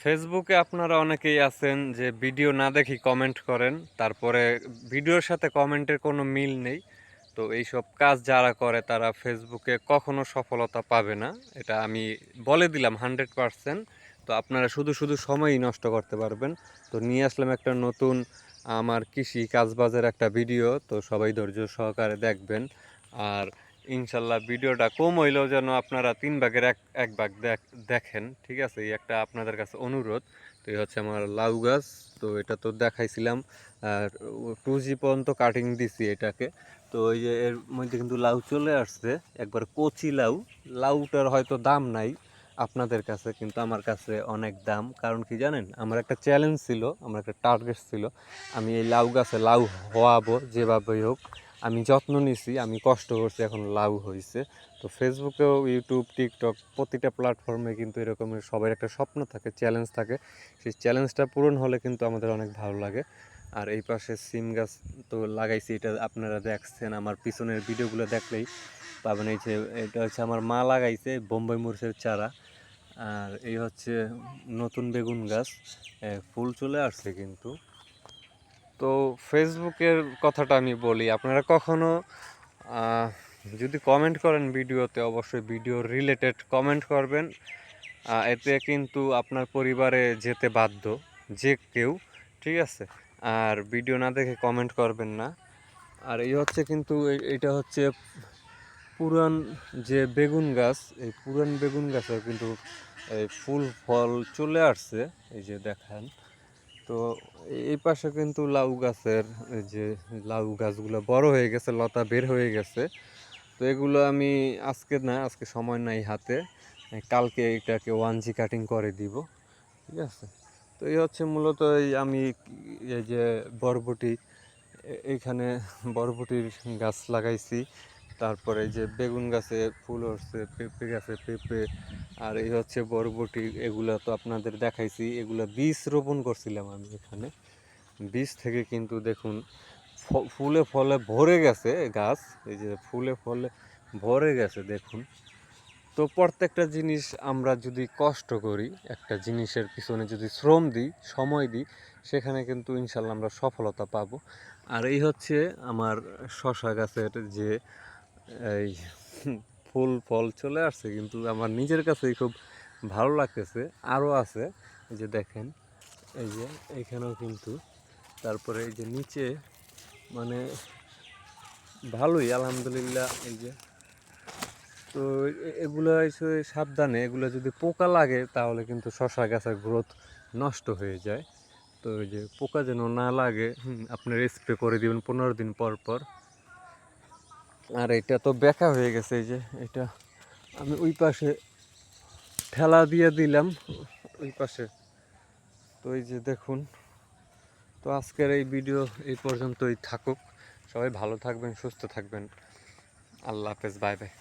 ফেসবুকে আপনারা অনেকেই আছেন যে ভিডিও না দেখি কমেন্ট করেন, তারপরে ভিডিওর সাথে কমেন্টের কোনো মিল নেই। তো এইসব কাজ যারা করে তারা ফেসবুকে কখনো সফলতা পাবে না, এটা আমি বলে দিলাম 100%। তো আপনারা শুধু শুধু সময়ই নষ্ট করতে পারবেন। তো নিয়ে আসলাম একটা নতুন আমার কৃষি কাজবাজের একটা ভিডিও, তো সবাই ধৈর্য সহকারে দেখবেন। আর ইনশাল্লাহ ভিডিওটা কম হইলেও যেন আপনারা 3 ভাগের এক ভাগ দেখেন, ঠিক আছে? এই একটা আপনাদের কাছে অনুরোধ। তো এই হচ্ছে আমার লাউ গাছ। তো এটা তো দেখাইছিলাম, আর 2G পর্যন্ত কাটিং দিছি এটাকে। তো ওই যে এর মধ্যে কিন্তু লাউ চলে আসছে, একবার কচি লাউ। লাউটার হয়তো দাম নাই আপনাদের কাছে, কিন্তু আমার কাছে অনেক দাম। কারণ কি জানেন, আমার একটা চ্যালেঞ্জ ছিল, আমার একটা টার্গেট ছিল, আমি এই লাউ গাছে লাউ হওয়াবো যেভাবেই হোক। আমি যত্ন নিছি, আমি কষ্ট করছি, এখন লাউ হয়েছে। তো ফেসবুকেও, ইউটিউব, টিকটক প্রতিটা প্ল্যাটফর্মে কিন্তু এরকমের সবার একটা স্বপ্ন থাকে, চ্যালেঞ্জ থাকে। সেই চ্যালেঞ্জটা পূরণ হলে কিন্তু আমাদের অনেক ভালো লাগে। আর এই পাশে সিম গাছ তো লাগাইছি, এটা আপনারা দেখছেন, আমার পিছনের ভিডিওগুলো দেখলেই পাবেন। এই যে এটা হচ্ছে আমার মা লাগাইছে বোম্বাই মরিচের চারা। আর এই হচ্ছে নতুন বেগুন গাছ, ফুল চলে আসছে কিন্তু। তো ফেসবুকের কথাটা আমি বলি, আপনারা কখনো যদি কমেন্ট করেন ভিডিওতে, অবশ্যই ভিডিও রিলেটেড কমেন্ট করবেন। এতে কিন্তু আপনার পরিবারে যেতে বাধ্য যে কেউ, ঠিক আছে? আর ভিডিও না দেখে কমেন্ট করবেন না। আর এই হচ্ছে কিন্তু এইটা হচ্ছে পুরান যে বেগুন গাছ, এই পুরান বেগুন গাছে কিন্তু এই ফুল ফল চলে আসছে, এই যে দেখেন। তো এই পাশে কিন্তু লাউ গাছের এই যে লাউ গাছগুলো বড় হয়ে গেছে, লতা বের হয়ে গেছে। তো এগুলো আমি আজকে না, আজকে সময় নাই হাতে, কালকে এটাকে 1G কাটিং করে দিব, ঠিক আছে? তো এই হচ্ছে মূলত এই আমি এই যে বরবটি, এইখানে বরবটির গাছ লাগাইছি। তারপরে এই যে বেগুন গাছে ফুল হচ্ছে, পেঁপে গাছে পেঁপে। আর এই হচ্ছে বরবটি, এগুলা তো আপনাদের দেখাইছি, এগুলা বীজ রোপণ করছিলাম আমি এখানে। বীজ থেকে কিন্তু দেখুন ফুলে ফলে ভরে গেছে গাছ, এই যে ফুলে ফলে ভরে গেছে দেখুন। তো প্রত্যেকটা জিনিস আমরা যদি কষ্ট করি, একটা জিনিসের পিছনে যদি শ্রম দিই, সময় দিই, সেখানে কিন্তু ইনশাল্লাহ আমরা সফলতা পাবো। আর এই হচ্ছে আমার শশা গাছের যে এই ফুল ফল চলে আসছে, কিন্তু আমার নিজের কাছেই খুব ভালো লাগতেছে। আরও আছে, এই যে দেখেন, এই যে এইখানেও কিন্তু। তারপরে এই যে নিচে, মানে ভালোই আলহামদুলিল্লাহ। এই যে, তো এগুলো এসে সাবধানে, এগুলো যদি পোকা লাগে তাহলে কিন্তু শশা গাছের গ্রোথ নষ্ট হয়ে যায়। তো ওই যে পোকা যেন না লাগে, আপনার স্প্রে করে দিবেন 15 দিন পর পর। আর এটা তো বেঁকা হয়ে গেছে, এই যে এটা আমি ওই পাশে ঠেলা দিয়ে দিলাম, ওই পাশে। তো এই যে দেখুন। তো আজকের এই ভিডিও এই পর্যন্তই থাকুক। সবাই ভালো থাকবেন, সুস্থ থাকবেন। আল্লাহ হাফেজ, বাই বাই।